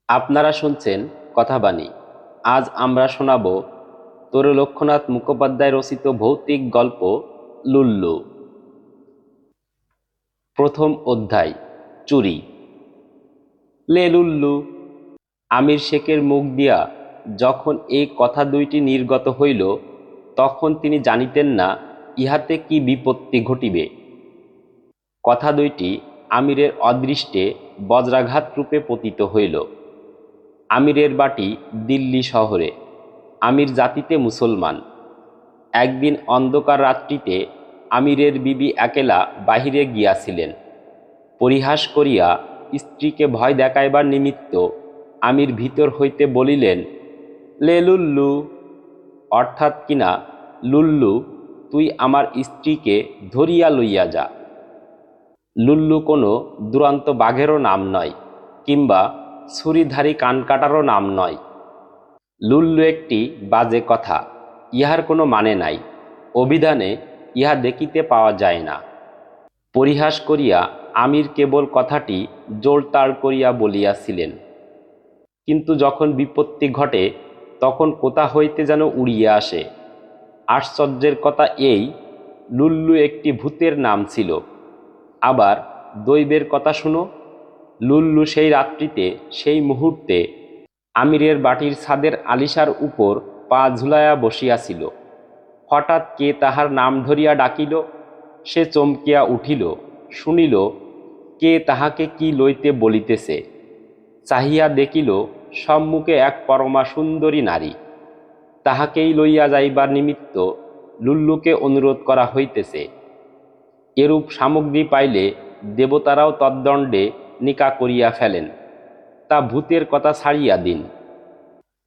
আপনারা শুনছেন কথাবাণী। আজ আমরা শোনাব তরুলক্ষ্যনাথ মুখোপাধ্যায় রচিত ভৌতিক গল্প লুল্লু। প্রথম অধ্যায়, চুরি। লে লুল্লু। আমির শেখের মুখ দিয়া যখন এই কথা দুইটি নির্গত হইল, তখন তিনি জানিতেন না ইহাতে কি বিপত্তি ঘটিবে। কথা দুইটি আমিরের অদৃষ্টে বজ্রাঘাত রূপে পতিত হইল। আমিরের বাটি দিল্লি শহরে। আমির জাতিতে মুসলমান। একদিন অন্ধকার রাত্রিতে আমিরের বিবি একেলা বাহিরে গিয়াছিলেন। পরিহাস করিয়া স্ত্রীকে ভয় দেখাইবার নিমিত্ত আমির ভিতর হইতে বলিলেন, লে লুল্লু, অর্থাৎ কিনা, লুল্লু, তুই আমার স্ত্রীকে ধরিয়া লইয়া যা। লুল্লু কোনো দুরন্ত বাঘেরও নাম নয়, কিংবা ছুরিধারী কানকাটারও নাম নয়। লুল্লু একটি বাজে কথা, ইহার কোনো মানে নাই। অভিধানে ইহা দেখিতে পাওয়া যায় না। পরিহাস করিয়া আমির কেবল কথাটি জোড়তাড় করিয়া বলিয়াছিলেন, কিন্তু যখন বিপত্তি ঘটে তখন কোথা হইতে যেন উড়িয়া আসে। আশ্চর্যের কথা এই, লুল্লু একটি ভূতের নাম ছিল। আবার দৈবের কথা শুনো। লুল্লু সেই রাত্রিতে, সেই মুহূর্তে আমিরের বাটির ছাদের আলিশার উপর পা ঝুলাইয়া বসিয়াছিল। হঠাৎ কে তাহার নাম ধরিয়া ডাকিল। সে চমকিয়া উঠিল, শুনিল কে তাহাকে কি লইতে বলিতেছে। চাহিয়া দেখিল সম্মুখে এক পরমা সুন্দরী নারী। তাহাকেই লইয়া যাইবার নিমিত্ত লুল্লুকে অনুরোধ করা হইতেছে। এরূপ সামগ্রী পাইলে দেবতারাও তদ্দণ্ডে নিকা করিয়া ফেলেন। তা ভূতের কথা ছাড়িয়া দিন।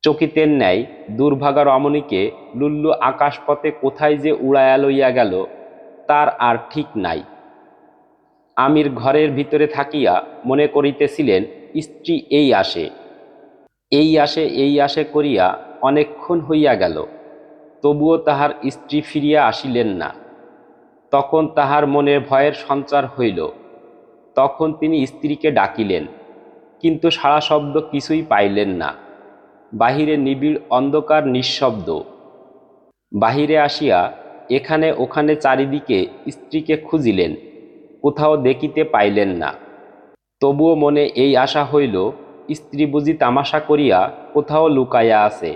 চকিতের ন্যায় দুর্ভাগা রমণীকে লুল্লু আকাশপথে কোথায় যে উড়াইয়া লইয়া গেল, তার আর ঠিক নাই। আমির ঘরের ভিতরে থাকিয়া মনে করিতেছিলেন, স্ত্রী এই আসে, এই আসে, এই আসে করিয়া অনেকক্ষণ হইয়া গেল, তবুও তাহার স্ত্রী ফিরিয়া আসিলেন না। তখন তাহার মনে ভয়ের সঞ্চার হইল। তখন তিনি স্ত্রীকে ডাকিলেন, কিন্তু সাড়া শব্দ কিছুই পাইলেন না। বাহিরে নিবিড় অন্ধকার, নিঃশব্দ। বাহিরে আসিয়া এখানে ওখানে চারিদিকে স্ত্রীকে খুঁজিলেন, কোথাও দেখিতে পাইলেন না। তবুও মনে এই আশা হইল, স্ত্রী বুঝি তামাশা করিয়া কোথাও লুকাইয়া আছে।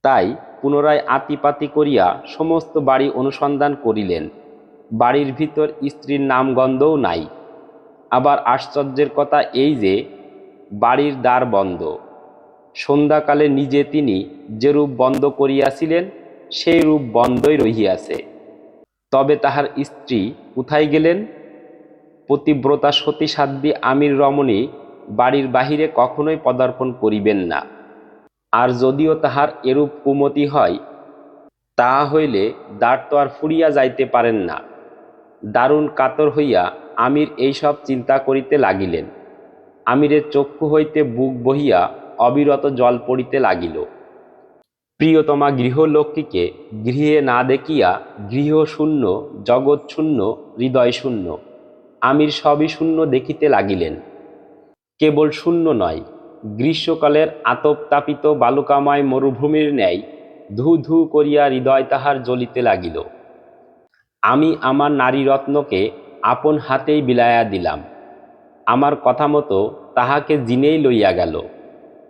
তাই পুনরায় আতিপাতি করিয়া সমস্ত বাড়ি অনুসন্ধান করিলেন। বাড়ির ভিতর স্ত্রীর নামগন্ধও নাই। আবার আশ্চর্যের কথা এই যে, বাড়ির দ্বার বন্ধ। সন্ধ্যাকালে নিজে তিনি যেরূপ বন্ধ করিয়াছিলেন, সেই রূপ বন্ধই রহিয়াছে। তবে তাহার স্ত্রী কোথায় গেলেন? পতিব্রতা সতী সাধ্বী আমির রমণী বাড়ির বাহিরে কখনোই পদার্পণ করিবেন না। আর যদিও তাহার এরূপ কুমতি হয়, তাহা হইলে দ্বার তো আর ফুরিয়া যাইতে পারেন না। দারুণ কাতর হইয়া আমির এইসব চিন্তা করিতে লাগিলেন। আমিরের চক্ষু হইতে বুক বহিয়া অবিরত জল পড়িতে লাগিল। প্রিয়তমা গৃহলক্ষ্মীকে গৃহে না দেখিয়া গৃহ শূন্য, জগৎ শূন্য, হৃদয় শূন্য, আমির সবই শূন্য দেখিতে লাগিলেন। কেবল শূন্য নয়, গ্রীষ্মকালের আতপতাপিত বালুকাময় মরুভূমির ন্যায় ধু ধু করিয়া হৃদয় তাহার জ্বলিতে লাগিল। আমি আমার নারীরত্নকে আপন হাতেই বিলাইয়া দিলাম। আমার কথা মতো তাহাকে জিনেই লইয়া গেল,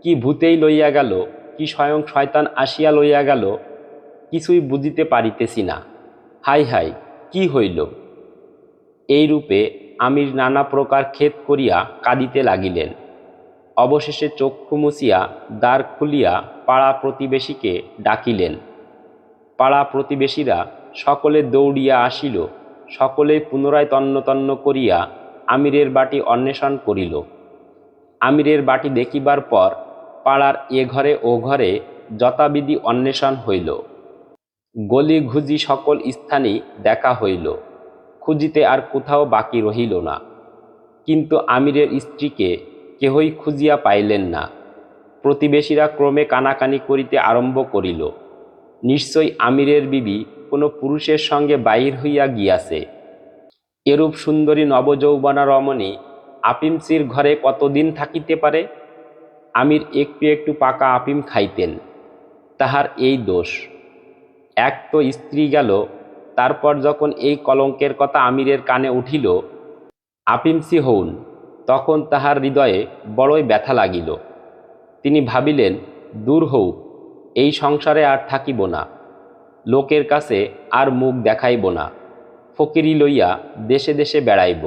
কি ভূতেই লইয়া গেল, কি স্বয়ং শয়তান আসিয়া লইয়া গেল, কিছুই বুঝিতে পারিতেছি না। হাই হাই, কি হইল? এইরূপে আমির নানা প্রকার খেদ করিয়া কাঁদিতে লাগিলেন। অবশেষে চক্ষু মুছিয়া দ্বার খুলিয়া পাড়া প্রতিবেশীকে ডাকিলেন। পাড়া প্রতিবেশীরা সকলে দৌড়িয়া আসিল। সকলেই পুনরায় তন্ন তন্ন করিয়া আমিরের বাটি অন্বেষণ করিল। আমিরের বাটি দেখিবার পর পাড়ার এ ঘরে ও ঘরে যথাবিধি অন্বেষণ হইল। গলি ঘুজি সকল স্থানেই দেখা হইল। খুঁজিতে আর কোথাও বাকি রহিল না। কিন্তু আমিরের স্ত্রীকে কেহই খুঁজিয়া পাইলেন না। প্রতিবেশীরা ক্রমে কানাকানি করিতে আরম্ভ করিল। নিশ্চয়ই আমিরের বিবি কোনো পুরুষের সঙ্গে বাহির হইয়া গিয়াছে। এরূপ সুন্দরী নবযৌবনা রমণী আপিমসির ঘরে কতদিন থাকিতে পারে? আমির একটু একটু পাকা আফিম খাইতেন। তাহার এই দোষ। এক তো স্ত্রী গেল, তারপর যখন এই কলঙ্কের কথা আমিরের কানে উঠিল, আফিমসি হউন, তখন তাহার হৃদয়ে বড়ই ব্যথা লাগিল। তিনি ভাবিলেন, দূর হউক, এই সংসারে আর থাকিব না, লোকের কাছে আর মুখ দেখাইব না, ফকিরি লইয়া দেশে দেশে বেড়াইব।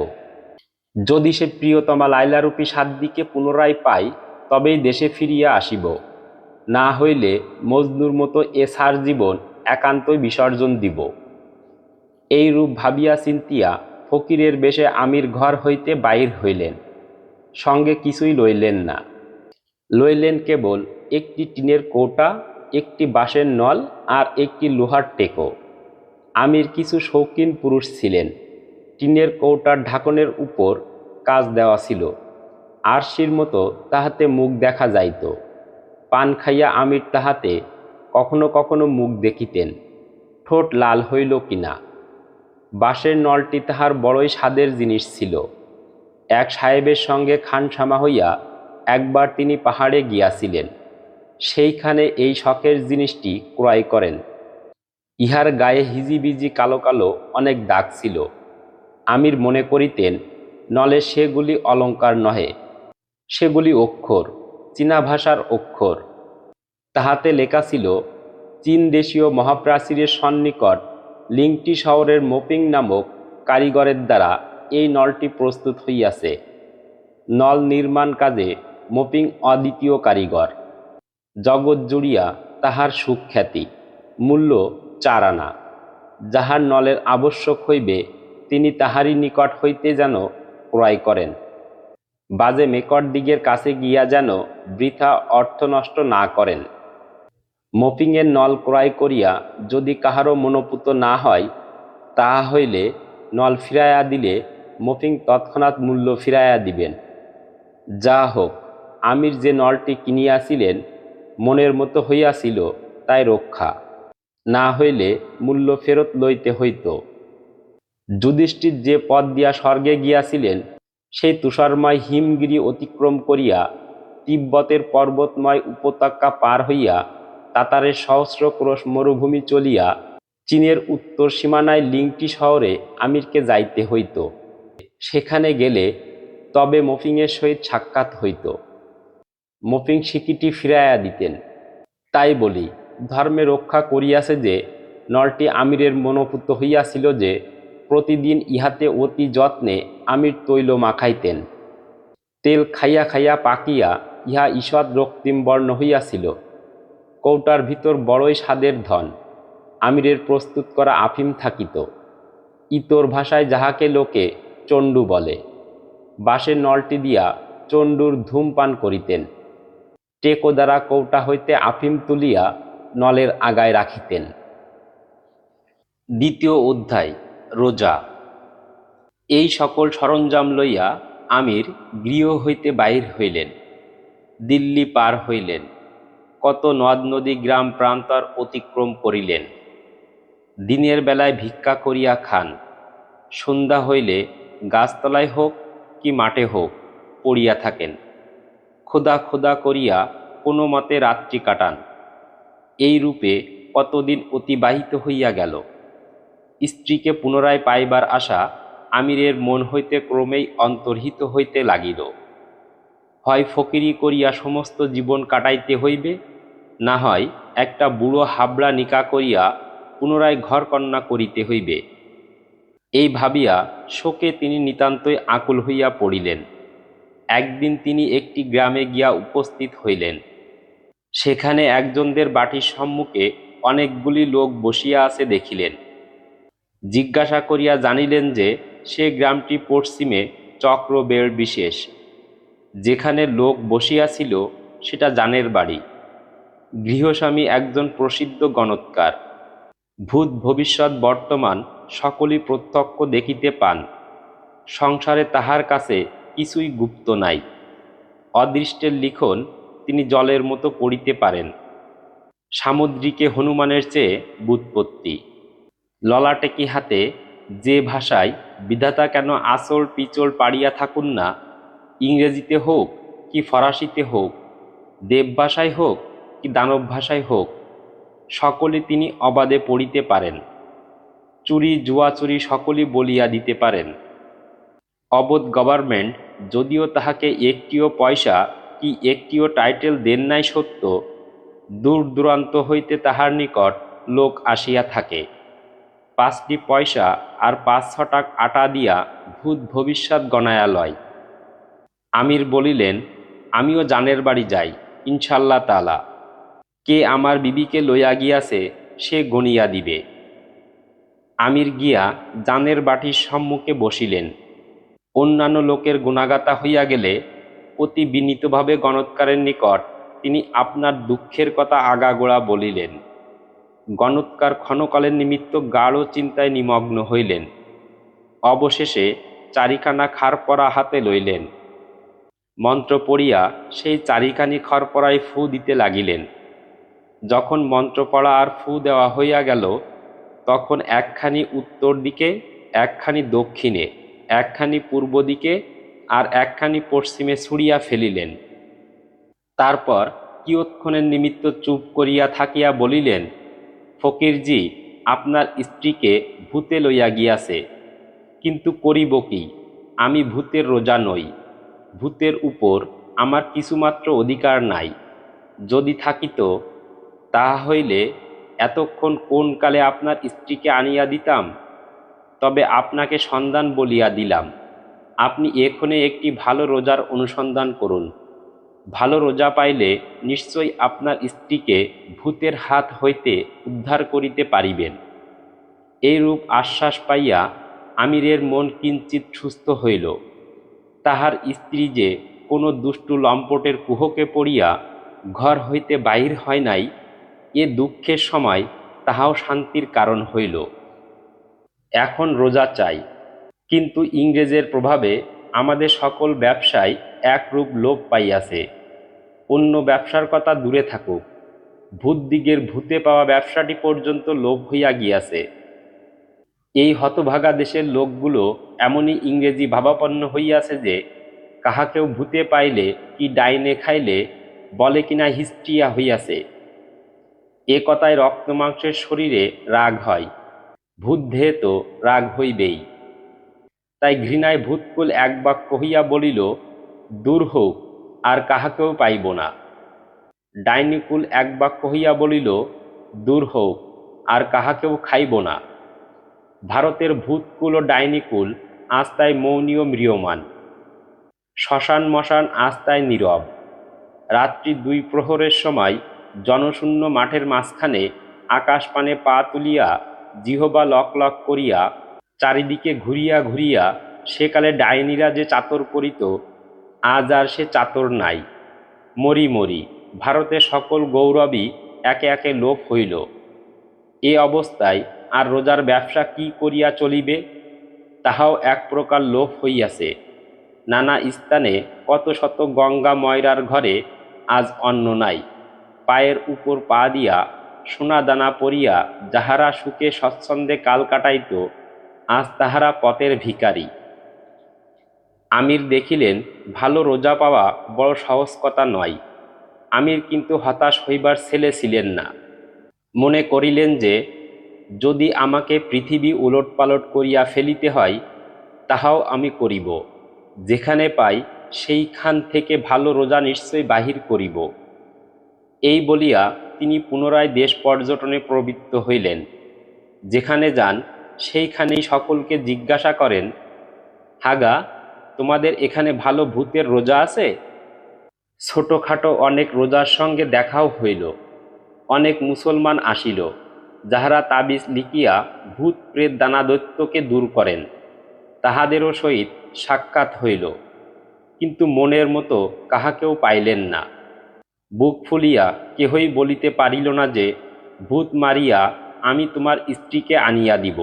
যদি সে প্রিয়তমা লাইলারূপী সাধ্বীকে পুনরায় পাই, তবেই দেশে ফিরিয়া আসিব, না হইলে মজনুর মতো এ সার জীবন একান্তই বিসর্জন দিব। এই রূপ ভাবিয়া চিন্তিয়া ফকিরের বেশে আমির ঘর হইতে বাহির হইলেন। সঙ্গে কিছুই লইলেন না, লইলেন কেবল একটি টিনের কৌটা, একটি বাঁশের নল আর একটি লোহার টেকো। আমির কিছু শৌখিন পুরুষ ছিলেন। টিনের কৌটার ঢাকনের উপর কাচ দেওয়া ছিল, আরশির মতো তাহাতে মুখ দেখা যাইত। পান খাইয়া আমির তাহাতে কখনো কখনো মুখ দেখিতেন, ঠোঁট লাল হইল কিনা। বাঁশের নলটি তাহার বড়ই স্বাদের জিনিস ছিল। এক সাহেবের সঙ্গে খানসামা হইয়া একবার তিনি পাহাড়ে গিয়াছিলেন, সেইখানে এই শখের জিনিসটি ক্রয় করেন। ইহার গায়ে হিজিবিজি কালো কালো অনেক দাগ ছিল। আমির মনে করিতেন, নলে সেগুলি অলঙ্কার নহে, সেগুলি অক্ষর, চীনা ভাষার অক্ষর। তাহাতে লেখা ছিল, চীন দেশীয় মহাপ্রাচীরের সন্নিকট লিংটি শহরের মোপিং নামক কারিগরের দ্বারা এই নলটি প্রস্তুত হইয়াছে। নল নির্মাণ কাজে মোপিং অদ্বিতীয় কারিগর। জগৎ জুড়িয়া তাহার সুখ্যাতি। মূল্য 4 আনা। যাহার নলের আবশ্যক হইবে, তিনি তাহারই নিকট হইতে যেন ক্রয় করেন। বাজে মেকর দিগের কাছে গিয়া যেন বৃথা অর্থ নষ্ট না করেন। মোপিংয়ের নল ক্রয় করিয়া যদি কাহারও মনোপুত না হয়, তাহা হইলে নল ফিরাইয়া দিলে মোপিং তৎক্ষণাৎ মূল্য ফিরাইয়া দিবেন। যা হোক, আমির যে নলটি কিনিয়াছিলেন, মনের মতো হইয়াছিল তাই রক্ষা, না হইলে মূল্য ফেরত লইতে হইত। যুধিষ্ঠির যে পথ দিয়া স্বর্গে গিয়াছিলেন, সেই তুষারময় হিমগিরি অতিক্রম করিয়া তিব্বতের পর্বতময় উপত্যকা পার হইয়া তাতারের সহস্র ক্রোশ মরুভূমি চলিয়া চীনের উত্তর সীমানায় লিংটি শহরে আমিরকে যাইতে হইত। সেখানে গেলে তবে মোপিংয়ের সহিত সাক্ষাৎ হইত। মোপিং সিকিটি ফিরাইয়া দিতেন। তাই বলি, ধর্মে রক্ষা করিয়াছে যে নলটি আমিরের মনোপুত হইয়াছিল যে প্রতিদিন ইহাতে অতি যত্নে আমির তৈল মাখাইতেন। তেল খাইয়া খাইয়া পাকিয়া ইহা ঈষৎ রক্তিম বর্ণ হইয়াছিল। কৌটার ভিতর বড়ই স্বাদের ধন, আমিরের প্রস্তুত করা আফিম থাকিত। ইতর ভাষায় যাহাকে লোকে চণ্ডু বলে। বাঁশের নলটি দিয়া চণ্ডুর ধূমপান করিতেন। টেকো দ্বারা কৌটা হইতে আফিম তুলিয়া নলের আগায় রাখিতেন। দ্বিতীয় অধ্যায়, রোজা। এই সকল সরঞ্জাম লইয়া আমির গৃহ হইতে বাহির হইলেন। দিল্লি পার হইলেন। কত নদ নদী গ্রাম প্রান্তর অতিক্রম করিলেন। দিনের বেলায় ভিক্ষা করিয়া খান, সন্ধ্যা হইলে গাছতলায় হোক কি মাঠে হোক পড়িয়া থাকেন। খোদা খোদা করিয়া কোনো মতে রাত্রি কাটান। এই রূপে কতদিন অতিবাহিত হইয়া গেল। স্ত্রীকে পুনরায় পাইবার আশা আমিরের মন হইতে ক্রমেই অন্তর্হিত হইতে লাগিল। হয় ফকিরি করিয়া সমস্ত জীবন কাটাইতে হইবে, না হয় একটা বুড়ো হাবড়া নিকা করিয়া পুনরায় ঘরকন্যা করিতে হইবে। এই ভাবিয়া শোকে তিনি নিতান্তই আকুল হইয়া পড়িলেন। একদিন তিনি একটি গ্রামে গিয়া উপস্থিত হইলেন। সেখানে একজনদের বাটির সম্মুখে অনেকগুলি লোক বসিয়া আছে দেখিলেন। জিজ্ঞাসা করিয়া জানিলেন যে সে গ্রামটি পশ্চিমে চক্রবেড় বিশেষ। যেখানে লোক বসিয়াছিল সেটা জানের বাড়ি। গৃহস্বামী একজন প্রসিদ্ধ গণৎকার। ভূত ভবিষ্যৎ বর্তমান সকলই প্রত্যক্ষ দেখিতে পান। সংসারে তাহার কাছে কিছুই গুপ্ত নাই। অদৃষ্টের লিখন তিনি জলের মতো পড়িতে পারেন। সামুদ্রিকে হনুমানের চেয়ে ব্যুৎপত্তি। ললাটেকি হাতে যে ভাষায় বিধাতা কেন আঁচড় পিচড় পাড়িয়া থাকুন না, ইংরেজিতে হোক কি ফরাসিতে হোক, দেব ভাষায় হোক কি দানব ভাষায় হোক, সকলে তিনি অবাধে পড়িতে পারেন। চুরি জুয়াচুরি সকলই বলিয়া দিতে পারেন। অবোধ গভর্নমেন্ট যদিও তাহাকে একটিও পয়সা কি একটিও টাইটেল দেন নাই সত্য, দূর দূরান্ত হইতে তাহার নিকট লোক আসিয়া থাকে। 5টি পয়সা আর 5-6 আটা দিয়া ভূত ভবিষ্যৎ গণায়া লয়। আমির বলিলেন, আমিও জানের বাড়ি যাই ইনশাল্লাহ তাআলা। কে আমার বিবিকে লইয়া গিয়াছে সে গনিয়া দিবে। আমির গিয়া জানের বাটির সম্মুখে বসিলেন। অন্যান্য লোকের গুণাগাতা হইয়া গেলে অতি বিনীতভাবে গণৎকারের নিকট তিনি আপনার দুঃখের কথা আগাগোড়া বলিলেন। গণৎকার ক্ষণকালের নিমিত্ত গাঢ় চিন্তায় নিমগ্ন হইলেন। অবশেষে 4খানা খাড়পড়া হাতে লইলেন। মন্ত্র পড়িয়া সেই 4খানি খড়পড়ায় ফু দিতে লাগিলেন। যখন মন্ত্র পড়া আর ফু দেওয়া হইয়া গেল, তখন একখানি উত্তর দিকে, একখানি দক্ষিণে, একখানি পূর্ব দিকে আর একখানি পশ্চিমে ছুঁড়িয়া ফেলিলেন। তারপর কিয়ৎক্ষণের নিমিত্ত চুপ করিয়া থাকিয়া বলিলেন, ফকিরজি, আপনার স্ত্রীকে ভূতে লইয়া গিয়াছে, কিন্তু করিব কি? আমি ভূতের রোজা নই। ভূতের উপর আমার কিছুমাত্র অধিকার নাই। যদি থাকিত, তাহা হইলে এতক্ষণ কোন কালে আপনার স্ত্রীকে আনিয়া দিতাম। তবে আপনাকে সন্ধান বলিয়া দিলাম, আপনি এক্ষণে একটি ভালো রোজার অনুসন্ধান করুন। ভালো রোজা পাইলে নিশ্চয়ই আপনার স্ত্রীকে ভূতের হাত হইতে উদ্ধার করিতে পারিবেন। এইরূপ আশ্বাস পাইয়া আমিরের মন কিঞ্চিৎ সুস্থ হইল। তাহার স্ত্রী যে কোনো দুষ্টু লম্পটের কুহকে পড়িয়া ঘর হইতে বাহির হয় নাই, এ দুঃখের সময় তাহাও শান্তির কারণ হইল। এখন রোজা চাই, কিন্তু ইংরেজের প্রভাবে আমাদের সকল ব্যবসায় একরূপ লোপ পাইয়াছে। অন্য ব্যবসার কথা দূরে থাকুক, ভূতদিগের ভূতে পাওয়া ব্যবসাটি পর্যন্ত লোপ হইয়া গিয়াছে। এই হতভাগা দেশের লোকগুলো এমনই ইংরেজি ভাবাপন্ন হইয়াছে যে কাহাকেও ভূতে পাইলে কি ডাইনে খাইলে বলে কিনা হিস্ট্রিয়া হইয়াছে। এ কথায় রক্ত মাংসের শরীরে রাগ হয়, ভূত দেহে তো রাগ হইবেই। তাই ঘৃণায় ভূতকুল এক বাক্য হইয়া বলিল, দূর হোক, আর কাহাকেও পাইব না। ডাইনিকুল এক বাক্য হইয়া বলিল, দূর হোক, আর কাহাকেও খাইব না। ভারতের ভূতকুল ও ডাইনিকুল আজ তাই মৌনী ও ম্রিয়মাণ। শ্মশান মশান আজ তাই নীরব। রাত্রি 2 প্রহরের সময় জনশূন্য মাঠের মাঝখানে আকাশপানে পা তুলিয়া জিহবা লক লক করিয়া চারিদিকে ঘুরিয়া ঘুরিয়া সেকালে ডাইনিরা যে চাতর করিত, আজ আর সে চাতর নাই। মরি মরি, ভারতের সকল গৌরবই একে একে লোপ হইল। এ অবস্থায় আর রোজার ব্যবসা কি করিয়া চলিবে, তাহাও এক প্রকার লোপ হইয়াছে। নানা স্থানে কত শত গঙ্গা ময়রার ঘরে আজ অন্ন নাই। পায়ের উপর পা দিয়া সোনা দানা পরিয়া যাহারা সুখে স্বচ্ছন্দে কাল কাটাইত, আজ তাহারা পথের ভিখারি। আমির দেখিলেন ভালো রোজা পাওয়া বড় সহজ কথা নয়। আমির কিন্তু হতাশ হইবার ছেলে ছিলেন না। মনে করিলেন যে যদি আমাকে পৃথিবী উলটপালট করিয়া ফেলিতে হয়, তাহাও আমি করিব। যেখানে পাই সেইখান থেকে ভালো রোজা নিশ্চয় বাহির করিব। এই বলিয়া তিনি পুনরায় দেশ পর্যটনে প্রবৃত্ত হইলেন। যেখানে যান সেইখানেই সকলকে জিজ্ঞাসা করেন, হাগা, তোমাদের এখানে ভালো ভূতের রোজা আছে? ছোটোখাটো অনেক রোজার সঙ্গে দেখাও হইল। অনেক মুসলমান আসিল, যাহারা তাবিজ লিখিয়া ভূত প্রেত দানাদৈত্যকে দূর করেন। তাহাদেরও সহিত সাক্ষাৎ হইল, কিন্তু মনের মতো কাহাকেও পাইলেন না। বুক ফুলিয়া কেহই বলিতে পারিল না যে ভূত মারিয়া আমি তোমার স্ত্রীকে আনিয়া দিব।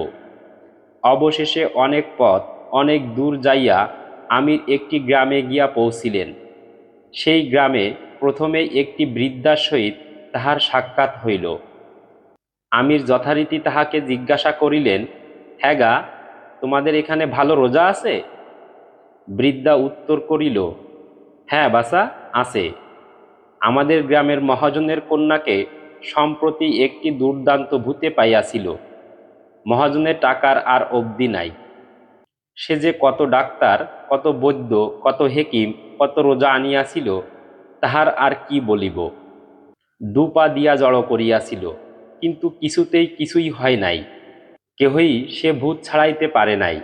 অবশেষে অনেক পথ অনেক দূর যাইয়া আমির একটি গ্রামে গিয়া পৌঁছিলেন। সেই গ্রামে প্রথমেই একটি বৃদ্ধার সহিত তাহার সাক্ষাৎ হইল। আমির যথারীতি তাহাকে জিজ্ঞাসা করিলেন, হ্যাগা, তোমাদের এখানে ভালো রোজা আছে? বৃদ্ধা উত্তর করিল, হ্যাঁ বাছা, আছে। আমাদের গ্রামের মহাজনের কন্যাকে সম্প্রতি একটি দুর্দান্ত ভূতে পাইয়াছিল। মহাজনের টাকার আর অবধি নাই। সে যে কত ডাক্তার, কত বৈদ্য, কত হেকিম, কত রোজা আনিয়াছিল, তাহার আর কি বলিব। দুপা দিয়া জড়ো করিয়াছিল, কিন্তু কিছুতেই কিছুই হয় নাই। কেহই সে ভূত ছাড়াইতে পারে নাই।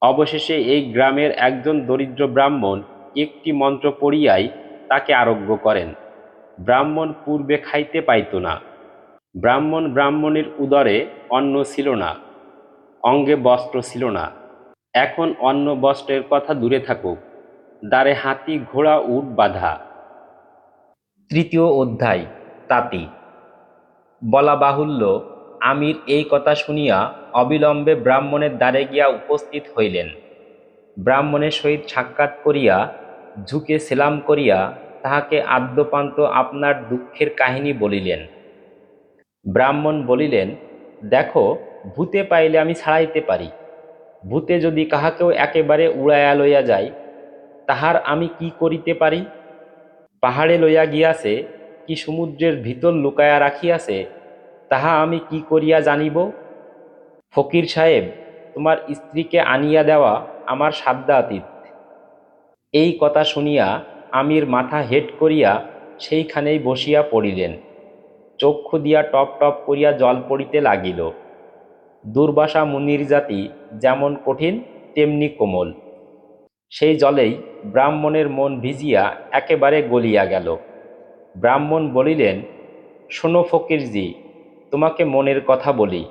অবশেষে এই গ্রামের একজন দরিদ্র ব্রাহ্মণ একটি মন্ত্র পড়িয়াই তাকে আরোগ্য করেন। ব্রাহ্মণ পূর্বে খাইতে পাইত না। ব্রাহ্মণের উদরে অন্ন ছিল না, অঙ্গে বস্ত্র ছিল না। এখন অন্ন বস্ত্রের কথা দূরে থাকুক, দ্বারে হাতি ঘোড়া উট বাঁধা। তৃতীয় অধ্যায়, তাঁতি। বলা বাহুল্য, আমির এই কথা শুনিয়া অবিলম্বে ব্রাহ্মণের দ্বারে গিয়া উপস্থিত হইলেন। ব্রাহ্মণের সহিত সাক্ষাৎ করিয়া ঝুঁকে সেলাম করিয়া তাহাকে আদ্যপান্ত আপনার দুঃখের কাহিনী বলিলেন। ব্রাহ্মণ বলিলেন, দেখো, ভূতে পাইলে আমি ছাড়াইতে পারি। ভূতে যদি কাহাকেও একেবারে উড়াইয়া লইয়া যায়, তাহার আমি কি করিতে পারি? পাহাড়ে লইয়া গিয়াছে কি সমুদ্রের ভিতর লুকাইয়া রাখিয়াছে, তাহা আমি কি করিয়া জানিব? ফকির সাহেব, তোমার স্ত্রীকে আনিয়া দেওয়া আমার সাধ্যাতীত। এই কথা শুনিয়া আমির মাথা হেঁট করিয়া সেইখানেই বসিয়া পড়িলেন। চক্ষু দিয়া টপ টপ করিয়া জল পড়িতে লাগিল। দুর্বাসা মুনির জাতি যেমন কঠিন তেমনি কোমল। সেই জলেই ব্রাহ্মণের মন ভিজিয়া একেবারে গলিয়া গেল। ব্রাহ্মণ বলিলেন, শোনো ফকিরজি, তোমাকে মনের কথা বলি,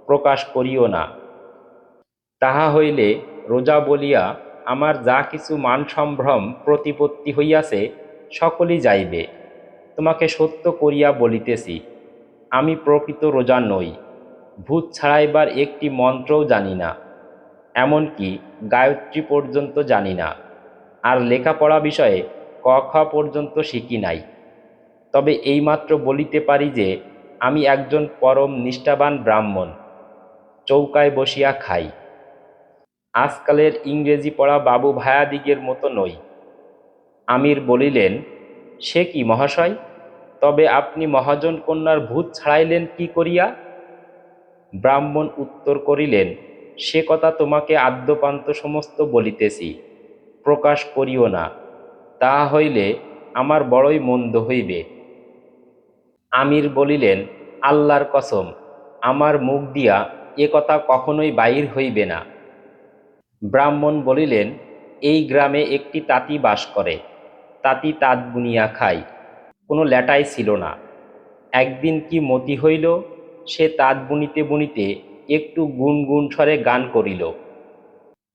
প্রকাশ করিও না। তাহা হইলে রোজা বলিয়া আমার যা কিছু মান সম্ভ্রম প্রতিপত্তি হইয়াছে সকলই যাইবে। তোমাকে সত্য করিয়া বলিতেছি, আমি প্রকৃত রোজা নই। ভূত ছাড়াইবার একটি মন্ত্রও জানি না, এমনকি গায়ত্রী পর্যন্ত জানি না। আর লেখাপড়া বিষয়ে ক খ পর্যন্ত শিখি নাই। তবে এইমাত্র বলিতে পারি যে আমি একজন পরম নিষ্ঠাবান ব্রাহ্মণ, চৌকায় বসিয়া খাই। আজকালের ইংরেজি পড়া বাবু ভায়াদিগের মতো নই। আমির বলিলেন, সে কি মহাশয়, তবে আপনি মহাজন কন্যার ভূত ছাড়াইলেন কি করিয়া? ব্রাহ্মণ উত্তর করিলেন, সে কথা তোমাকে আদ্যপান্ত সমস্ত বলিতেছি, প্রকাশ করিও না, তাহা হইলে আমার বড়ই মন্দ হইবে। আমির বলিলেন, আল্লাহর কসম, আমার মুখ দিয়া এ কথা কখনোই বাহির হইবে না। ব্রাহ্মণ বলিলেন, এই গ্রামে একটি তাঁতি বাস করে। তাঁতি তাঁত বুনিয়া খায়, কোনো ল্যাটাই ছিল না। একদিন কি মতি হইল, সে তাঁত বুনিতে বুনিতে একটু গুনগুন স্বরে গান করিল।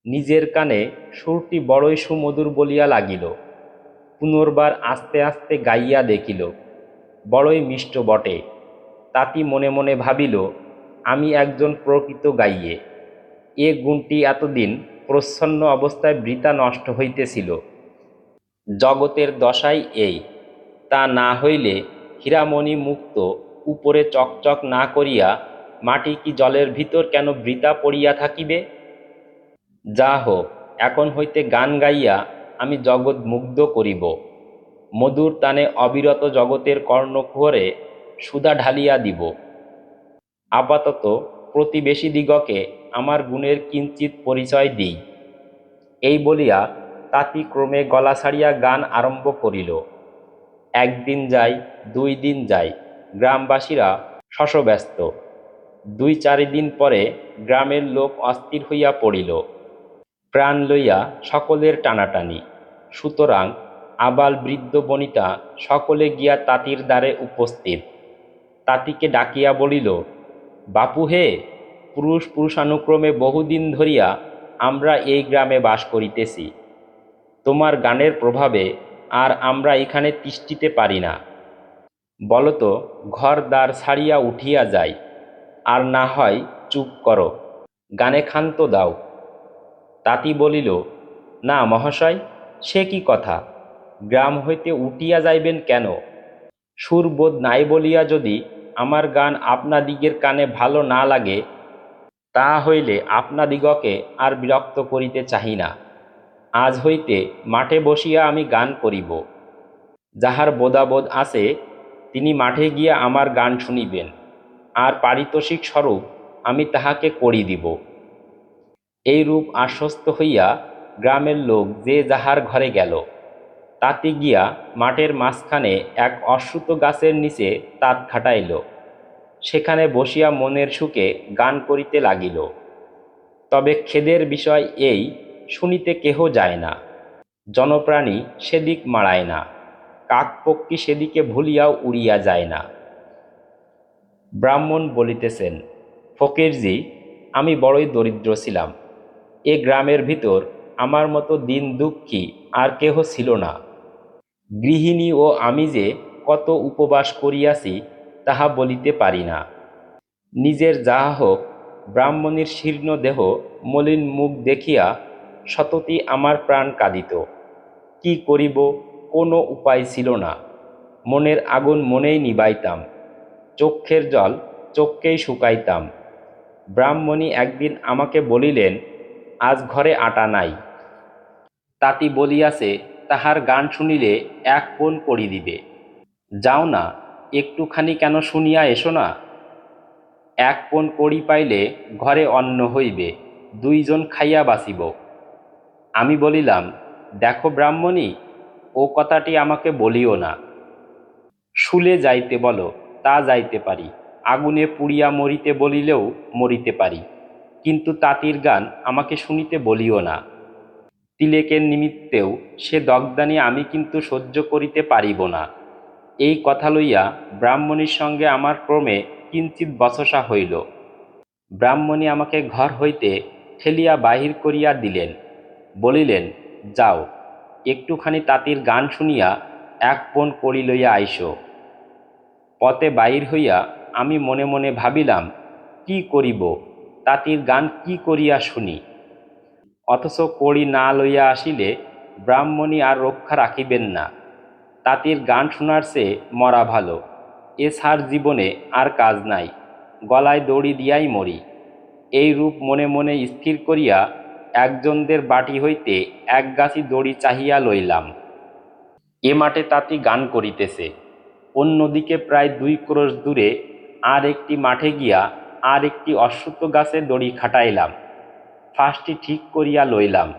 নিজের কানে সুরটি বড়ই সুমধুর বলিয়া লাগিল। পুনর্বার আস্তে আস্তে গাইয়া দেখিল, বড়ই মিষ্ট বটে। তাঁতি মনে মনে ভাবিল, আমি একজন প্রকৃত গাইয়ে। এ গুণটি এতদিন প্রচ্ছন্ন অবস্থায় বৃথা নষ্ট হইতেছিল। জগতের দশাই এই, তা না হইলে হীরামণি মুক্ত উপরে চকচক না করিয়া মাটি কি জলের ভিতর কেন বৃথা পড়িয়া থাকিবে? যা হোক, এখন হইতে গান গাইয়া আমি জগৎ মুগ্ধ করিব। মধুর তানে অবিরত জগতের কর্ণকুহরে সুধা ঢালিয়া দিব। আপাতত প্রতিবেশীদিগকে আমার গুণের কিঞ্চিৎ পরিচয় দিই। এই বলিয়া তাঁতি ক্রমে গলা ছাড়িয়া গান আরম্ভ করিল। একদিন যায়, 2 দিন যায়, গ্রামবাসীরা শশব্যস্ত। 2-4 দিন পরে গ্রামের লোক অস্থির হইয়া পড়িল। প্রাণ লইয়া সকলের টানাটানি। সুতরাং আবাল বৃদ্ধ বনিতা সকলে গিয়া তাঁতির দ্বারে উপস্থিত। তাঁতিকে ডাকিয়া বলিল, বাপু হে, পুরুষানুক্রমে বহুদিন ধরিয়া আমরা এই গ্রামে বাস করিতেছি। তোমার গানের প্রভাবে আর আমরা এখানে তিষ্ঠিতে পারি না। বলতো, ঘর দ্বার ছাড়িয়া উঠিয়া যাই, আর না হয় চুপ করো, গানে ক্ষান্ত দাও। তাঁতি বলিল, না মহাশয়, সে কি কথা, গ্রাম হইতে উঠিয়া যাইবেন কেন? সুরবোধ নাই বলিয়া যদি আমার গান আপনাদিগের কানে ভালো না লাগে, তাহা হইলে আপনাদিগকে আর বিরক্ত করিতে চাহি না। আজ হইতে মাঠে বসিয়া আমি গান করিব। যাহার বোধাবোধ আছে তিনি মাঠে গিয়া আমার গান শুনিবেন, আর পারিতোষিক স্বরূপ আমি তাহাকে করি দিব। এইরূপ আশ্বস্ত হইয়া গ্রামের লোক যে যাহার ঘরে গেল। তাতে গিয়া মাঠের মাঝখানে এক অশ্বত্থ গাছের নিচে তাত খাটাইল, সেখানে বসিয়া মনের সুখে গান করিতে লাগিল। তবে খেদের বিষয় এই, শুনিতে কেহ যায় না, জনপ্রাণী সেদিক মাড়ায় না, কাকপক্ষী সেদিকে ভুলিয়াও উড়িয়া যায় না। ব্রাহ্মণ বলিতেছেন, ফকিরজি, আমি বড়ই দরিদ্র ছিলাম। এ গ্রামের ভিতর আমার মতো দিন দুঃখী আর কেহ ছিল না। গৃহিণী ও আমি যে কত উপবাস করিয়াছি তাহা বলিতে পারি না। নিজের যাহা হোক, ব্রাহ্মণীর শীর্ণ দেহ, মলিন মুখ দেখিয়া সততই আমার প্রাণ কাঁদিত। কি করিব, কোনো উপায় ছিল না। মনের আগুন মনেই নিবাইতাম, চক্ষের জল চক্ষেই শুকাইতাম। ব্রাহ্মণী একদিন আমাকে বলিলেন, আজ ঘরে আটা নাই। তাতি বলিয়াছে তাহার গান শুনিলে 1 পণ করি দিবে। যাও না, একটুখানি কেন শুনিয়া এসো না। 1 পণ কড়ি পাইলে ঘরে অন্ন হইবে, 2 জন খাইয়া বাঁচিব। আমি বলিলাম, দেখো ব্রাহ্মণী, ও কথাটি আমাকে বলিও না। শুলে যাইতে বলো, তা যাইতে পারি, আগুনে পুড়িয়া মরিতে বলিলেও মরিতে পারি, কিন্তু তাঁতির গান আমাকে শুনিতে বলিও না। তিলেকের নিমিত্তেও সে দগদানি আমি কিন্তু সহ্য করিতে পারিব না। এই কথা লইয়া ব্রাহ্মণীর সঙ্গে আমার ক্রমে কিঞ্চিৎ বচসা হইল। ব্রাহ্মণী আমাকে ঘর হইতে ঠেলিয়া বাহির করিয়া দিলেন, বলিলেন, যাও, একটুখানি তাঁতির গান শুনিয়া 1 পণ কড়ি লইয়া আইসো। পথে বাহির হইয়া আমি মনে মনে ভাবিলাম, কি করিব, তাঁতির গান কি করিয়া শুনি। অথচ কড়ি না লইয়া আসিলে ব্রাহ্মণী আর রক্ষা রাখিবেন না। তাঁতির গান শোনার চেয়ে মরা ভালো, এ ছাড় জীবনে আর কাজ নাই, গলায় দড়ি দিয়াই মরি। এই রূপ মনে মনে স্থির করিয়া একজনদের বাটি হইতে 1 গাছি দড়ি চাহিয়া লইলাম। এ মাঠে তাঁতি গান করিতেছে, অন্যদিকে প্রায় 2 ক্রোশ দূরে আর একটি মাঠে গিয়া আর একটি অশ্বত্থ গাছে দড়ি খাটাইলাম। ফাঁসটি ঠিক করিয়া লইলাম,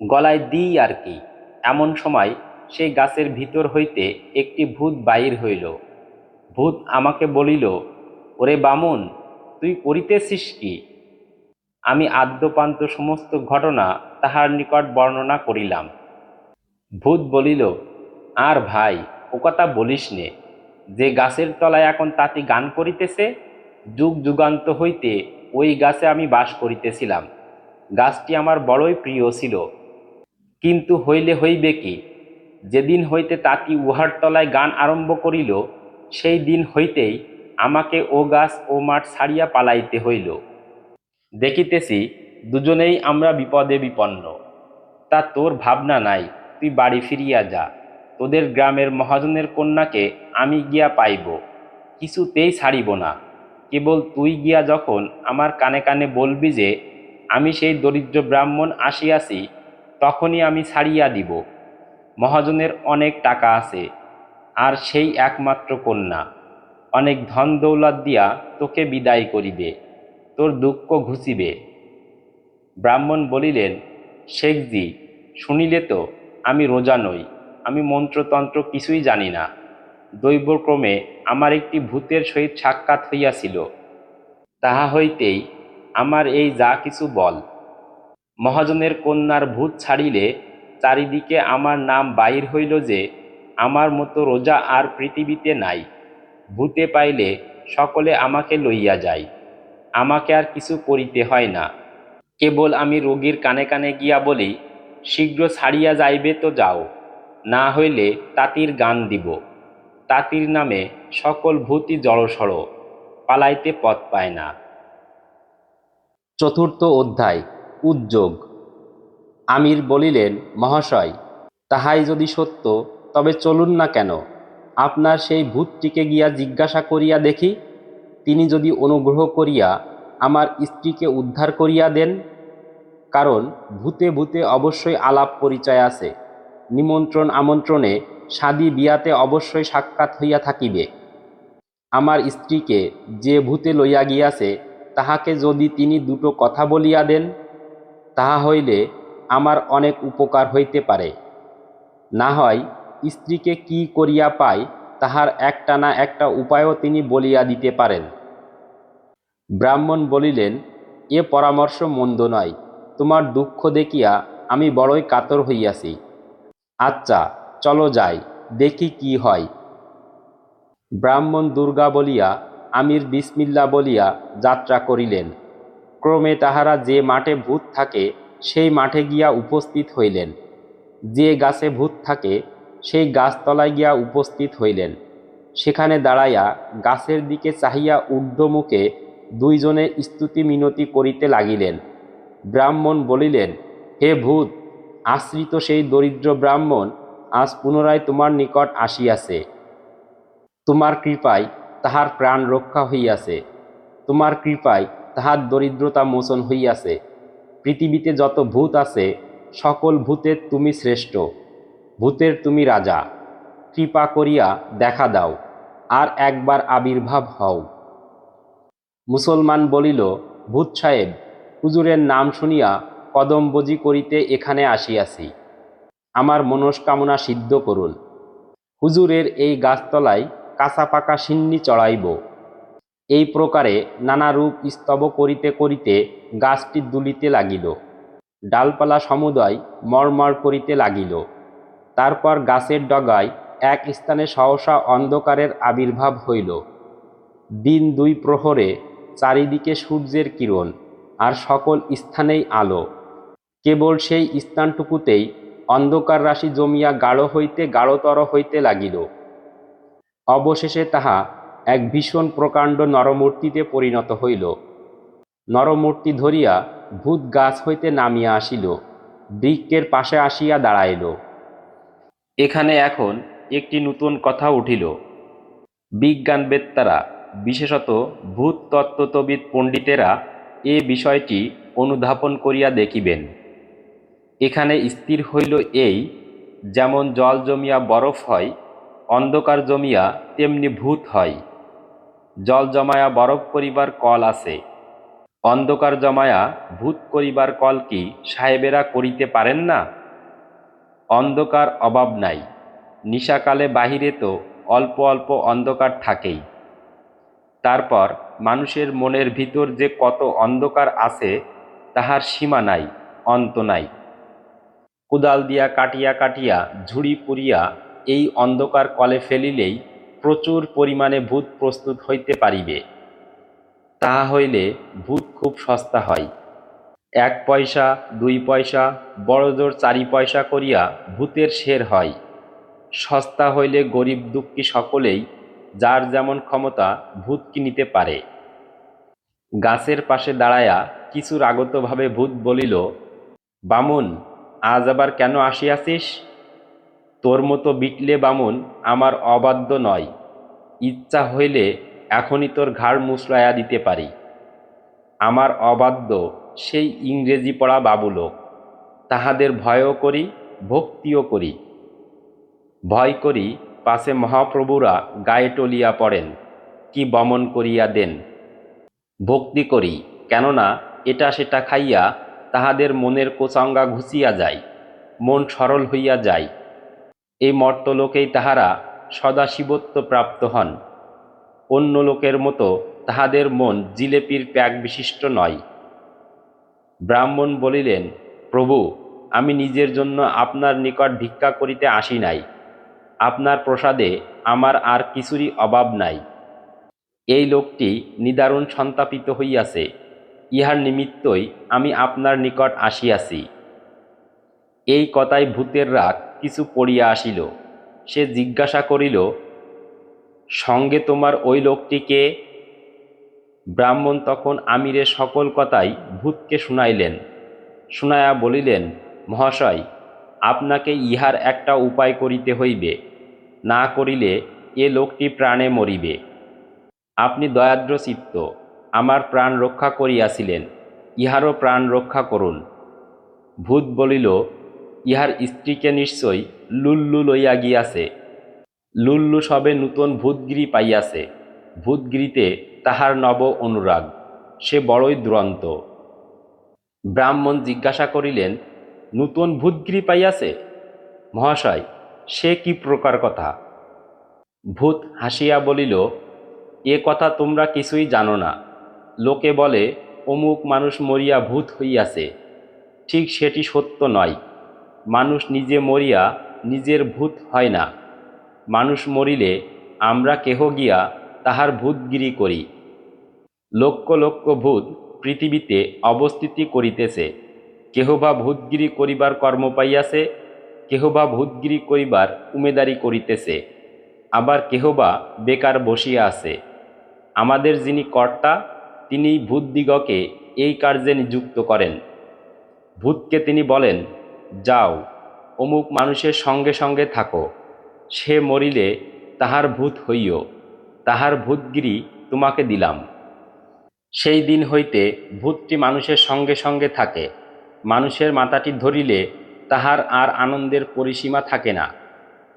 গলায় দিই আর কি। এমন সময় সেই গাছের ভিতর হইতে একটি ভূত বাহির হইল। ভূত আমাকে বলিল, ওরে বামুন, তুই করিতেছিস কি? আমি আদ্যপান্ত সমস্ত ঘটনা তাহার নিকট বর্ণনা করিলাম। ভূত বলিল, আর ভাই, ও কথা বলিস নে। যে গাছের তলায় এখন তাঁতি গান করিতেছে, যুগ যুগান্ত হইতে ওই গাছে আমি বাস করিতেছিলাম। গাছটি আমার বড়ই প্রিয় ছিল। কিন্তু হইলে হইবে কি, যেদিন হইতে তাঁতি উহার তলায় গান আরম্ভ করিল, সেই দিন হইতেই আমাকে ও গাছ ও মাঠ ছাড়িয়া পালাইতে হইল। দেখিতেছি দুজনেই আমরা বিপদে বিপন্ন। তা তোর ভাবনা নাই, তুই বাড়ি ফিরিয়া যা। তোদের গ্রামের মহাজনের কন্যাকে আমি গিয়া পাইব, কিছুতেই ছাড়িব না। কেবল তুই গিয়া যখন আমার কানে কানে বলবি যে আমি সেই দরিদ্র ব্রাহ্মণ আসিয়াছি, তখনই আমি ছাড়িয়া দিব। মহাজনের অনেক টাকা আছে, আর সেই একমাত্র কন্যা, অনেক ধন দৌলত দিয়া তোকে বিদায় করিবে, তোর দুঃখ ঘুচিবে। ব্রাহ্মণ বলিলেন, শেখজি, শুনিলে তো, আমি রোজা নই, আমি মন্ত্রতন্ত্র কিছুই জানি না। দৈবক্রমে আমার একটি ভূতের সহিত সাক্ষাৎ হইয়াছিল, তাহা হইতেই আমার এই যা কিছু বল। মহাজনের কন্যার ভূত ছাড়িলে চারিদিকে আমার নাম বাহির হইল যে আমার মতো রোজা আর পৃথিবীতে নাই। ভূতে পাইলে সকলে আমাকে লইয়া যায়, আমাকে আর কিছু করিতে হয় না। কেবল আমি রোগীর কানে কানে গিয়া বলি, শীঘ্র ছাড়িয়া যাইবে তো যাও, না হইলে তাঁতির গান দিব। তাঁতির নামে সকল ভূতই জড়সড়, পালাইতে পথ পায় না। চতুর্থ অধ্যায়, উদ্যোগ। আমির বলিলেন, মহাশয়, তাহাই যদি সত্য, তবে চলুন না কেন, আপনার সেই ভূতটিকে গিয়া জিজ্ঞাসা করিয়া দেখি। তিনি যদি অনুগ্রহ করিয়া আমার স্ত্রীকে উদ্ধার করিয়া দেন। কারণ ভূতে ভূতে অবশ্যই আলাপ পরিচয় আছে, নিমন্ত্রণ আমন্ত্রণে সাদী বিয়াতে অবশ্যই সাক্ষাৎ হইয়া থাকিবে। আমার স্ত্রীকে যে ভূতে লইয়া গিয়াছে তাহাকে যদি তিনি দুটো কথা বলিয়া দেন, তাহা হইলে আমার অনেক উপকার হইতে পারে। না হয় স্ত্রীকে কি করিয়া পায় তাহার একটা না একটা উপায়ও তিনি বলিয়া দিতে পারেন। ব্রাহ্মণ বলিলেন, এ পরামর্শ মন্দ নয়। তোমার দুঃখ দেখিয়া আমি বড়ই কাতর হইয়াছি। আচ্ছা, চলো যাই, দেখি কি হয়। ব্রাহ্মণ দুর্গা বলিয়া আমির বিসমিল্লা বলিয়া যাত্রা করিলেন। ক্রমে তাহারা যে মাঠে ভূত থাকে সেই মাঠে গিয়া উপস্থিত হইলেন। যে গাছে ভূত থাকে সেই গাছতলায় গিয়া উপস্থিত হইলেন। সেখানে দাঁড়াইয়া গাছের দিকে চাহিয়া ঊর্ধ্বমুখে দুইজনে স্তুতি মিনতি করিতে লাগিলেন। ব্রাহ্মণ বলিলেন, হে ভূত, আশ্রিত সেই দরিদ্র ব্রাহ্মণ আজ পুনরায় তোমার নিকট আসিয়াছে। তোমার কৃপায় তাহার প্রাণ রক্ষা হইয়াছে। তোমার কৃপায় তাহার দরিদ্রতা মোচন হইয়াছে। পৃথিবীতে যত ভূত আছে সকল ভূতের তুমি শ্রেষ্ঠ। ভূতের তুমি রাজা। কৃপা করিয়া দেখা দাও, আর একবার আবির্ভাব হও। মুসলমান বলিল, ভূত সাহেব, হুজুরের নাম শুনিয়া কদমবজি করিতে এখানে আসিয়াছি। আমার মনস্কামনা সিদ্ধ করুন। হুজুরের এই গাছতলায় কাঁচা পাকা সিন্নি চড়াইব। এই প্রকারে নানারূপ স্তব করিতে করিতে গাছটি দুলিতে লাগিল। ডালপালা সমুদয় মরমর করিতে লাগিল। তারপর গাছের ডগায় এক স্থানে সহসা অন্ধকারের আবির্ভাব হইল। দিন দুই প্রহরে চারিদিকে সূর্যের কিরণ, আর সকল স্থানেই আলো। কেবল সেই স্থানটুকুতেই অন্ধকার রাশি জমিয়া গাঢ় হইতে গাঢ়তর হইতে লাগিল। অবশেষে তাহা এক ভীষণ প্রকাণ্ড নরমূর্তিতে পরিণত হইল। নরমূর্তি ধরিয়া ভূত গাছ হইতে নামিয়া আসিল, বৃক্ষের পাশে আসিয়া দাঁড়াইল। এখানে এখন একটি নূতন কথা উঠিল। বিজ্ঞানবেত্তারা, বিশেষত ভূত তত্ত্ববিদ পণ্ডিতেরা এ বিষয়টি অনুধাবন করিয়া দেখিবেন। এখানে স্থির হইল এই, যেমন জল জমিয়া বরফ হয়, অন্ধকার জমিয়া তেমনি ভূত হয়। জল জমায়া বরফ করিবার কল আছে, অন্ধকার জমায়া ভূত করিবার কল কি সাহেবেরা করিতে পারেন না? অন্ধকার অভাব নাই। নিশাকালে বাহিরে তো অল্প অল্প অন্ধকার থাকেই। তারপর মানুষের মনের ভিতর যে কত অন্ধকার আছে তাহার সীমা নাই, অন্ত নাই। কোদাল দিয়া কাটিয়া কাটিয়া ঝুড়ি পুরিয়া এই অন্ধকার কলে ফেলিলেই প্রচুর পরিমাণে ভূত প্রস্তুত হইতে পারিবে। তাহা হইলে ভূত খুব সস্তা হয়। 1 পয়সা, 2 পয়সা, বড়জোর 4 পয়সা করিয়া ভূতের সের হয়। সস্তা হইলে গরিব দুঃখী সকলেই যার যেমন ক্ষমতা ভূত কিনিতে পারে। গাছের পাশে দাঁড়াইয়া কিছু রাগতভাবে ভূত বলিল, বামুন, আজ আবার কেন আসিয়াছিস? তোর মতো বিটলে বামুন আমার অবাধ্য নয়। ইচ্ছা হইলে এখনই তোর ঘাড় মুচড়াইয়া দিতে পারি। আমার অবাধ্য সেই ইংরেজি পড়া বাবুলোক। তাহাদের ভয়ও করি, ভক্তিও করি। ভয় করি পাছে মহাপ্রভুরা গায়ে টলিয়া পড়েন, কি বমন করিয়া দেন। ভক্তি করি, কেননা এটা সেটা খাইয়া তাহাদের মনের কোচাঙ্গা ঘুচিয়া যায়, মন সরল হইয়া যায়। এই মর্তলোকেই তাহারা সদাশিবত্ব প্রাপ্ত হন। অন্য লোকের মতো তাহাদের মন জিলেপির প্যাক বিশিষ্ট নয়। ব্রাহ্মণ বলিলেন, প্রভু, আমি নিজের জন্য আপনার নিকট ভিক্ষা করিতে আসি নাই। আপনার প্রসাদে আমার আর কিছুরই অভাব নাই। এই লোকটি নিদারুণ সন্তাপিত হইয়াছে, ইহার নিমিত্তই আমি আপনার নিকট আসিয়াছি। এই কথায় ভূতের রাগ কিছু পড়িয়া আসিল। সে জিজ্ঞাসা করিল, সঙ্গে তোমার ওই লোকটি কে? ব্রাহ্মণ তখন আমিরের সকল কথাই ভূতকে শুনাইলেন। শুনাইয়া বলিলেন, মহাশয়, আপনাকে ইহার একটা উপায় করিতে হইবে, না করিলে এ লোকটি প্রাণে মরিবে। আপনি দয়াদ্র চিত্ত, আমার প্রাণ রক্ষা করিয়াছিলেন, ইহারও প্রাণ রক্ষা করুন। ভূত বলিল, ইহার স্ত্রীকে নিশ্চয় লুল্লু লইয়া গিয়াছে, লুল্লু সবে নূতন ভূতগিরি পাইয়াছে, ভূতগিরিতে তাহার নব অনুরাগ, সে বড়ই দুরন্ত। ব্রাহ্মণ জিজ্ঞাসা করিলেন, নূতন ভূতগিরি পাইয়াছে মহাশয়, সে কি প্রকার কথা? ভূত হাসিয়া বলিল, এ কথা তোমরা কিছুই জানো না। লোকে বলে অমুক মানুষ মরিয়া ভূত হইয়াছে, ঠিক সেটি সত্য নয়। মানুষ নিজে মরিয়া নিজের ভূত হয় না। মানুষ মরিলে আমরা কেহ গিয়া তাহার ভূতগিরি করি। লক্ষ লক্ষ ভূত পৃথিবীতে অবস্থিতি করিতেছে, কেহ বা ভূতগিরি করিবার কর্ম পাইয়াছে, কেহ বা ভূতগিরি করিবার উমেদারি করিতেছে, আবার কেহ বা বেকার বসিয়া আছে। আমাদের যিনি কর্তা, তিনি ভূতদিগকে এই কার্যে নিযুক্ত করেন। ভূতকে তিনি বলেন, যাও অমুক মানুষের সঙ্গে সঙ্গে থাকো, সে মরিলে তাহার ভূত হইও, তাহার ভূতগিরি তোমাকে দিলাম। সেই দিন হইতে ভূতটি মানুষের সঙ্গে সঙ্গে থাকে। মানুষের মাথাটি ধরিলে তাহার আর আনন্দের পরিসীমা থাকে না,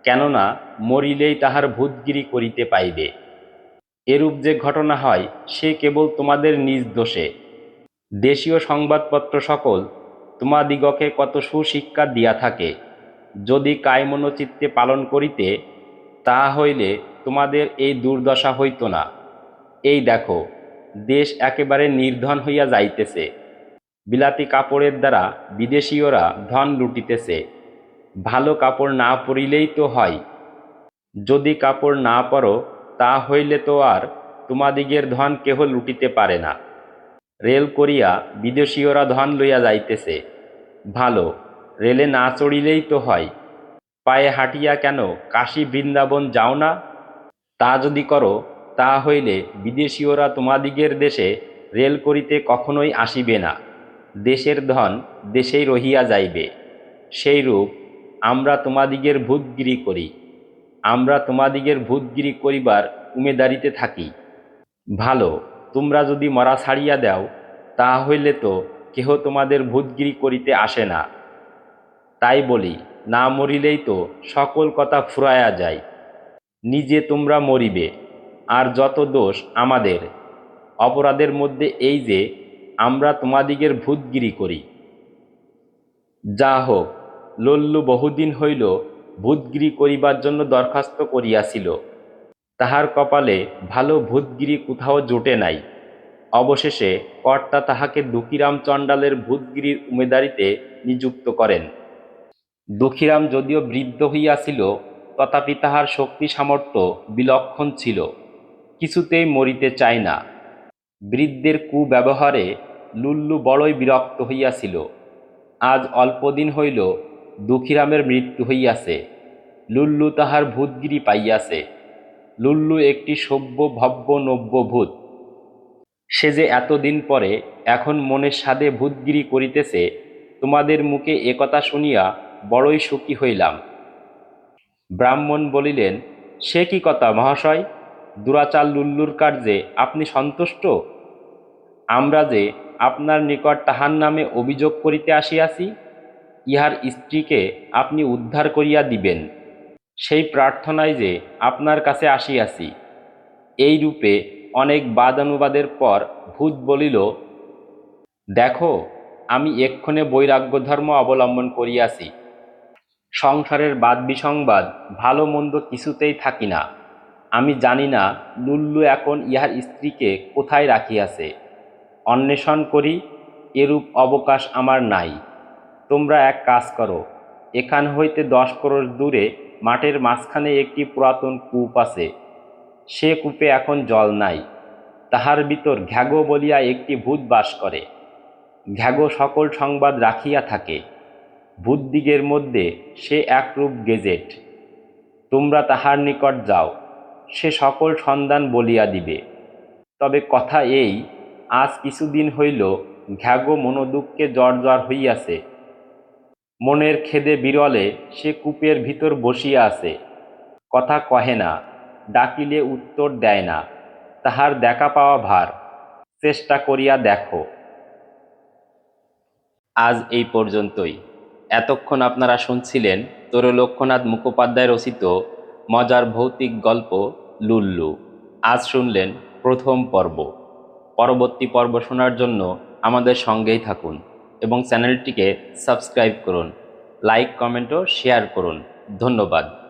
কেননা মরিলেই তাহার ভূতগিরি করিতে পাইবে। এরূপ যে ঘটনা হয় সে কেবল তোমাদের নিজ দোষে। দেশীয় সংবাদপত্র সকল তোমাদিগকে কত সুশিক্ষা দিয়া থাকে। যদি কায়মনোচিত্তে পালন করিতে, তাহা হইলে তোমাদের এই দুর্দশা হইত না। এই দেখো, দেশ একেবারে নির্ধন হইয়া যাইতেছে। বিলাতি কাপড়ের দ্বারা বিদেশীয়রা ধন লুটিতেছে। ভালো কাপড় না পরিলেই তো হয়। যদি কাপড় না পরো, তা হইলে তো আর তোমাদিগের ধন কেহ লুটিতে পারে না। রেল করিয়া বিদেশীয়রা ধন লইয়া যাইতেছে। ভালো, রেলে না চড়িলেই তো হয়। পায়ে হাঁটিয়া কেন কাশী বৃন্দাবন যাও না? তা যদি করো, তা হইলে বিদেশীয়রা তোমাদিগের দেশে রেল করিতে কখনোই আসিবে না। দেশের ধন দেশেই রহিয়া যাইবে। সেইরূপ আমরা তোমাদিগের ভূতগিরি করি। আমরা তোমাদিগের ভূতগিরি করিবার উমেদারিতে থাকি। ভালো, তোমরা যদি মরা ছাড়িয়া দাও, তাহা হইলে তো কেহ তোমাদের ভূতগিরি করিতে আসে না। তাই বলি, না মরিলেই তো সকল কথা ফুরাইয়া যায়। নিজে তোমরা মরিবে, আর যত দোষ আমাদের। অপরাধের মধ্যে এই যে আমরা তোমাদিগের ভূতগিরি করি। যা হোক, লল্লু বহুদিন হইল ভূতগিরি করিবার জন্য দরখাস্ত করিয়াছিল। তাহার কপালে ভালো ভূতগিরি কোথাও জোটে নাই। অবশেষে কর্তা তাহাকে দুঃখীরাম চণ্ডালের ভূতগিরির উমেদারিতে নিযুক্ত করেন। দুঃখীরাম যদিও বৃদ্ধ হইয়াছিল, তথাপি তাহার শক্তি সামর্থ্য বিলক্ষণ ছিল। কিছুতেই মরিতে চায় না। বৃদ্ধের কুব্যবহারে লুল্লু বড়ই বিরক্ত হইয়াছিল। আজ অল্পদিন হইল দুঃখীরামের মৃত্যু হইয়াছে। লুল্লু তাহার ভূতগিরি পাইয়াছে। লুল্লু একটি সভ্য ভব্য নব্য ভূত। সে যে এতদিন পরে এখন মনের সাধে ভূতগিরি করিতেছে, তোমাদের মুখে একথা শুনিয়া বড়ই সুখী হইলাম। ব্রাহ্মণ বলিলেন, সে কি কথা মহাশয়? দুরাচার লুল্লুর কার্যে আপনি সন্তুষ্ট? আমরা যে আপনার নিকট তাহার নামে অভিযোগ করিতে আসিয়াছি, ইহার স্ত্রীকে আপনি উদ্ধার করিয়া দিবেন, সেই প্রার্থনায় যে আপনার কাছে আসিয়াছি। এই রূপে অনেক বাদানুবাদের পর ভূত বলিল, দেখো, আমি এক্ষণে বৈরাগ্য ধর্ম অবলম্বন করিয়াছি। সংসারের বাদ বিসংবাদ ভালো মন্দ কিছুতেই থাকি না। আমি জানি না লুল্লু এখন ইহার স্ত্রীকে কোথায় রাখিয়াছে। অন্বেষণ করি, এরূপ অবকাশ আমার নাই। তোমরা এক কাজ করো, এখান হইতে 10 ক্রোশ দূরে মাঠের মাঝখানে একটি পুরাতন কূপ আছে। সে কূপে এখন জল নাই। তাহার ভিতর ঘ্যাগো বলিয়া একটি ভূত বাস করে। ঘ্যাগো সকল সংবাদ রাখিয়া থাকে। ভূতদিগের মধ্যে সে একরূপ গেজেট। তোমরা তাহার নিকট যাও, সে সকল সন্ধান বলিয়া দিবে। তবে কথা এই, আজ কিছুদিন হইল ঘ্যাগো মনোদুঃখে জ্বর হইয়াছে। মনের খেদে বিরলে সে কূপের ভিতর বসিয়া আছে। কথা কহে না, ডাকিলে উত্তর দেয় না। তাহার দেখা পাওয়া ভার। চেষ্টা করিয়া দেখো। আজ এই পর্যন্তই। এতক্ষণ আপনারা শুনছিলেন তরুলক্ষ্যনাথ মুখোপাধ্যায় রচিত মজার ভৌতিক গল্প লুল্লু। আজ শুনলেন প্রথম পর্ব। পরবর্তী পর্ব শোনার জন্য আমাদের সঙ্গেই থাকুন এবং চ্যানেলটিকে সাবস্ক্রাইব করুন, লাইক, কমেন্ট ও শেয়ার করুন। ধন্যবাদ।